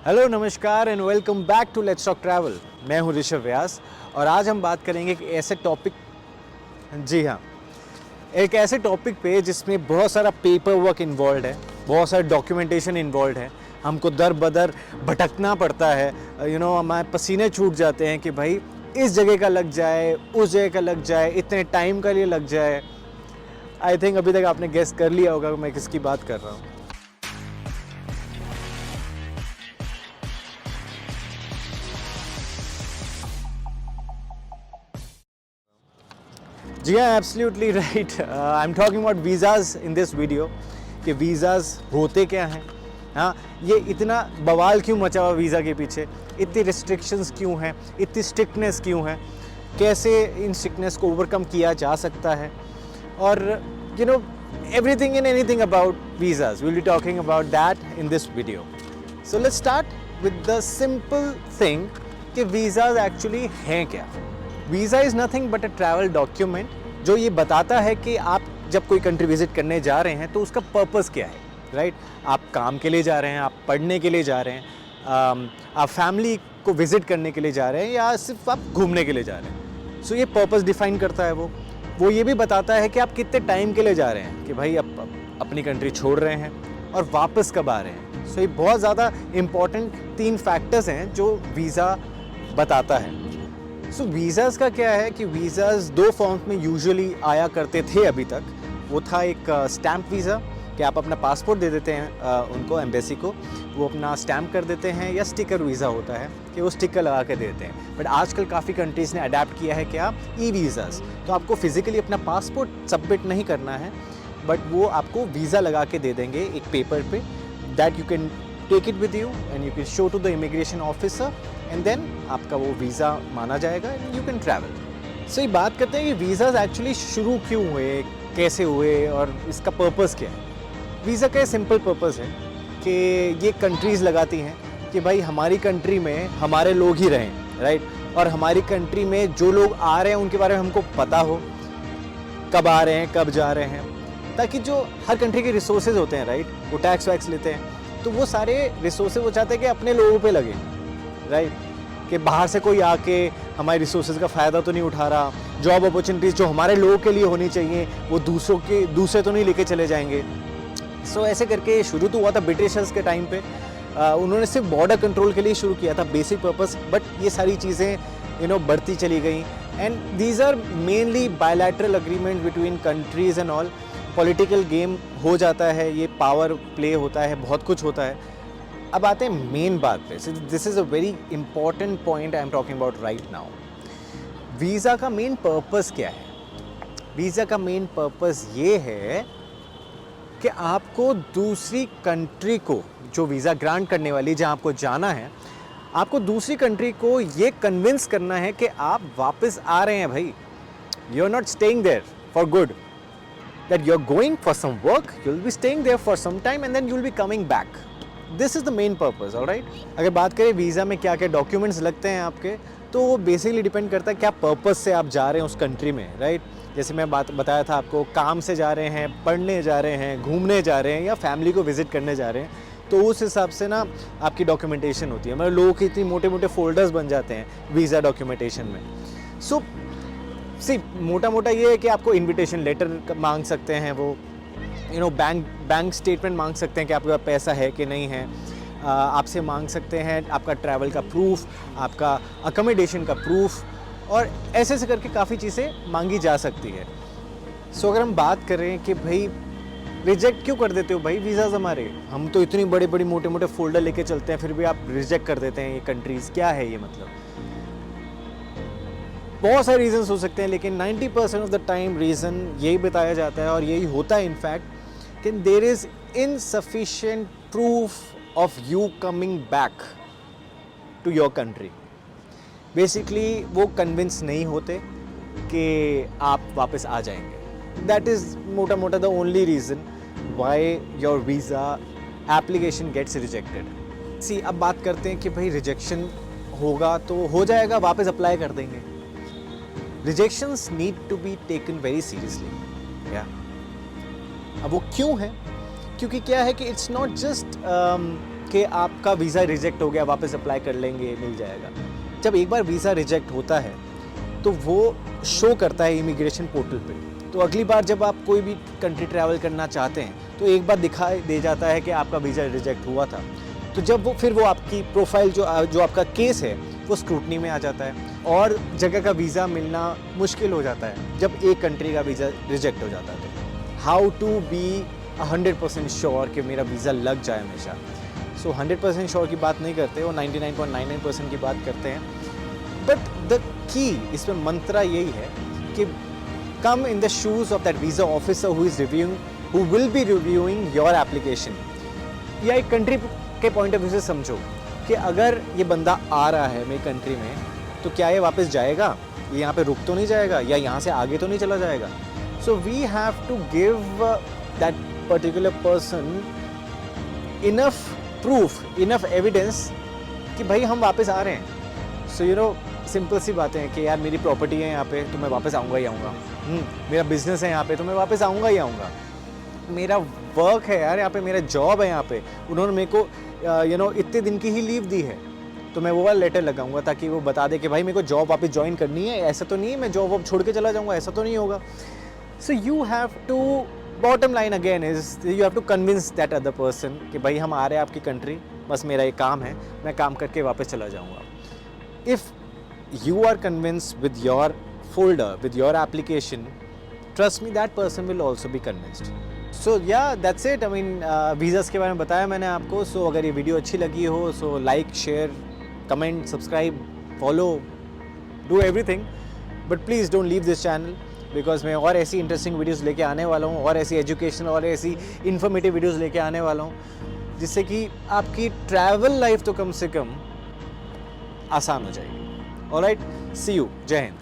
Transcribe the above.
Hello नमस्कार and welcome back to let's talk travel. मैं हूं ऋषभ व्यास और आज हम बात करेंगे एक ऐसे टॉपिक, जी हाँ, एक ऐसे टॉपिक पे जिसमें बहुत सारा पेपर वर्क इन्वॉल्व है, बहुत सारा डॉक्यूमेंटेशन इन्वॉल्व है। हमको दर बदर भटकना पड़ता है, हमारे पसीने छूट जाते हैं कि भाई इस जगह का लग जाए, उस जगह का लग जाए, इतने टाइम का लिए लग जाए। आई थिंक अभी तक आपने गेस कर लिया होगा मैं किसकी बात कर रहा हूँ। जी हाँ, absolutely right. I am talking about visas in this video कि वीज़ाज़ होते क्या हैं। हाँ, ये इतना बवाल क्यों मचा हुआ वीज़ा के पीछे, इतनी रिस्ट्रिक्शंस क्यों हैं, इतनी स्ट्रिक्टनेस क्यों है, कैसे इन स्ट्रिक्टनेस को ओवरकम किया जा सकता है, और everything and anything about visas will be talking about that in this video. So let's start with the simple thing कि वीज़ाज़ एक्चुअली हैं क्या। Visa is nothing but a travel document जो ये बताता है कि आप जब कोई कंट्री विज़िट करने जा रहे हैं तो उसका पर्पस क्या है, राइट। आप काम के लिए जा रहे हैं, आप पढ़ने के लिए जा रहे हैं, आप फैमिली को विज़िट करने के लिए जा रहे हैं, या सिर्फ आप घूमने के लिए जा रहे हैं। सो ये पर्पस डिफ़ाइन करता है। वो ये भी बताता है कि आप कितने टाइम के लिए जा रहे हैं, कि भाई आप अपनी कंट्री छोड़ रहे हैं और वापस कब आ रहे हैं। सो ये बहुत ज़्यादा इम्पॉर्टेंट 3 फैक्टर्स हैं जो वीज़ा बताता है। सो वीज़ाज़ का क्या है कि वीज़ाज़ 2 फॉर्म्स में यूजुअली आया करते थे अभी तक। वो था एक स्टैम्प वीज़ा कि आप अपना पासपोर्ट दे देते हैं उनको, एम्बेसी को, वो अपना स्टैम्प कर देते हैं, या स्टिकर वीज़ा होता है कि वो स्टिकर लगा के देते हैं। बट आजकल काफ़ी कंट्रीज़ ने अडेप्ट किया है क्या, ई वीज़ाज़। तो आपको फिज़िकली अपना पासपोर्ट सबमिट नहीं करना है, बट वो आपको वीज़ा लगा के दे देंगे एक पेपर पे, that you can take it with you and you can show to the immigration officer and then आपका वो वीज़ा माना जाएगा and you can travel. So ये बात करते हैं कि वीज़ाज़ एक्चुअली शुरू क्यों हुए, कैसे हुए और इसका पर्पस क्या है। वीज़ा का सिंपल पर्पस है कि ये कंट्रीज़ लगाती हैं कि भाई हमारी कंट्री में हमारे लोग ही रहें, राइट, और हमारी कंट्री में जो लोग आ रहे हैं उनके बारे में हमको पता हो, कब आ रहे हैं, कब जा रहे हैं, ताकि जो हर कंट्री के रिसोर्सेज होते हैं, राइट, वो टैक्स वैक्स लेते हैं, तो वो सारे रिसोर्सेज वो चाहते हैं कि अपने लोगों पे लगे, राइट, कि बाहर से कोई आके हमारे रिसोर्सेज का फ़ायदा तो नहीं उठा रहा। जॉब अपॉर्चुनिटीज़ जो हमारे लोगों के लिए होनी चाहिए वो दूसरे तो नहीं लेके चले जाएंगे। सो ऐसे करके शुरू तो हुआ था ब्रिटिशर्स के टाइम पे। उन्होंने सिर्फ बॉर्डर कंट्रोल के लिए शुरू किया था, बेसिक पर्पस, बट ये सारी चीज़ें बढ़ती चली गई। And these are mainly bilateral agreement between countries and all. Political game हो जाता है, ये पावर प्ले होता है, बहुत कुछ होता है। अब आते हैं मेन बात पे। This is a very important point I am talking about right now. Visa का मेन पर्पस क्या है। वीज़ा का मेन पर्पस ये है कि आपको दूसरी कंट्री को, जो वीज़ा ग्रांट करने वाली, जहाँ आपको जाना है, आपको दूसरी कंट्री को ये कन्विंस करना है कि आप वापस आ रहे हैं भाई। You are not staying there for good, that you're going for some work, you'll be staying there for some time and then you'll be coming back. This is the main purpose, all right? अगर बात करें visa में क्या क्या documents लगते हैं आपके, तो वो बेसिकली डिपेंड करता है क्या पर्पस से आप जा रहे हैं उस कंट्री में, राइट। जैसे मैं बताया था आपको, काम से जा रहे हैं, पढ़ने जा रहे हैं, घूमने जा रहे हैं, या फैमिली को विज़िट करने जा रहे हैं, तो उस हिसाब से ना आपकी डॉक्यूमेंटेशन होती है। मतलब लोगों के इतनी मोटे मोटे फोल्डर्स बन जाते हैं वीज़ा डॉक्यूमेंटेशन में। सो मोटा मोटा ये है कि आपको इनविटेशन लेटर मांग सकते हैं, वो बैंक स्टेटमेंट मांग सकते हैं कि आपके पास पैसा है कि नहीं है, आपसे मांग सकते हैं आपका ट्रैवल का प्रूफ, आपका अकोमोडेशन का प्रूफ, और ऐसे ऐसे करके काफ़ी चीज़ें मांगी जा सकती है। सो अगर हम बात करें कि भाई रिजेक्ट क्यों कर देते हो भाई वीज़ाज़ हमारे, हम तो इतनी बड़े बड़े मोटे मोटे फोल्डर लेके चलते हैं, फिर भी आप रिजेक्ट कर देते हैं ये कंट्रीज़, क्या है ये मतलब। बहुत सारे रीज़न्स हो सकते हैं, लेकिन 90% ऑफ द टाइम रीज़न यही बताया जाता है, और यही होता है इनफैक्ट, कि there is insufficient proof of you coming back to your country. Basically वो कन्विंस नहीं होते कि आप वापस आ जाएंगे। दैट इज़ मोटा मोटा the only reason why your visa application gets rejected. See अब बात करते हैं कि भाई रिजेक्शन होगा तो हो जाएगा, वापस अप्लाई कर देंगे। Rejections need to be taken very seriously, अब वो क्यों है, क्योंकि क्या है कि इट्स नॉट जस्ट कि आपका वीज़ा रिजेक्ट हो गया, वापस अप्लाई कर लेंगे, मिल जाएगा। जब एक बार वीज़ा रिजेक्ट होता है तो वो शो करता है इमिग्रेशन पोर्टल पे। तो अगली बार जब आप कोई भी कंट्री ट्रैवल करना चाहते हैं तो एक बार दिखाई दे जाता है कि आपका वीज़ा रिजेक्ट हुआ था। तो जब वो आपकी प्रोफाइल जो आपका केस है वो स्क्रूटनी में आ जाता है और जगह का वीज़ा मिलना मुश्किल हो जाता है जब एक कंट्री का वीज़ा रिजेक्ट हो जाता है। तो हाउ टू बी 100% श्योर कि मेरा वीज़ा लग जाए हमेशा। सो 100% श्योर की बात नहीं करते, वो 99.99% की बात करते हैं। बट द की इसमें मंत्रा यही है कि come in the shoes of that visa officer who will be reviewing your application. या एक कंट्री के पॉइंट ऑफ व्यू से समझो कि अगर ये बंदा आ रहा है मेरी कंट्री में तो क्या ये वापस जाएगा, ये यहाँ पे रुक तो नहीं जाएगा, या यहाँ से आगे तो नहीं चला जाएगा। So we have to give that particular person enough proof, enough evidence कि भाई हम वापस आ रहे हैं। सो यू नो सिंपल सी बातें हैं कि यार मेरी प्रॉपर्टी है यहाँ पे तो मैं वापस आऊँगा ही आऊँगा, मेरा बिजनेस है यहाँ पे तो मैं वापस आऊँगा ही आऊँगा, मेरा वर्क है यार यहाँ पे, मेरा जॉब है यहाँ पे, उन्होंने मेरे को इतने दिन की ही लीव दी है तो मैं वो वाला लेटर लगाऊंगा ताकि वो बता दे कि भाई मेरे को जॉब वापस ज्वाइन करनी है। ऐसा तो नहीं है मैं जॉब छोड़ के चला जाऊँगा, ऐसा तो नहीं होगा। So you have to, bottom line again is you have to convince that other person कि भाई हम आ रहे हैं आपकी कंट्री, बस मेरा ये काम है, मैं काम करके वापस चला जाऊँगा। If you are convinced with your folder, with your application, trust me, that person will also be convinced. So yeah, that's it. I mean, visas के बारे में बताया मैंने आपको। So अगर ये वीडियो अच्छी लगी हो so like, share, comment, subscribe, follow, do everything. But please don't leave this channel because मैं और ऐसी interesting videos लेके आने वाला हूँ, और ऐसी educational और ऐसी informative videos लेके आने वाला हूँ जिससे कि आपकी travel life तो कम से कम आसान हो जाएगी। All right, see you. Jai Hind.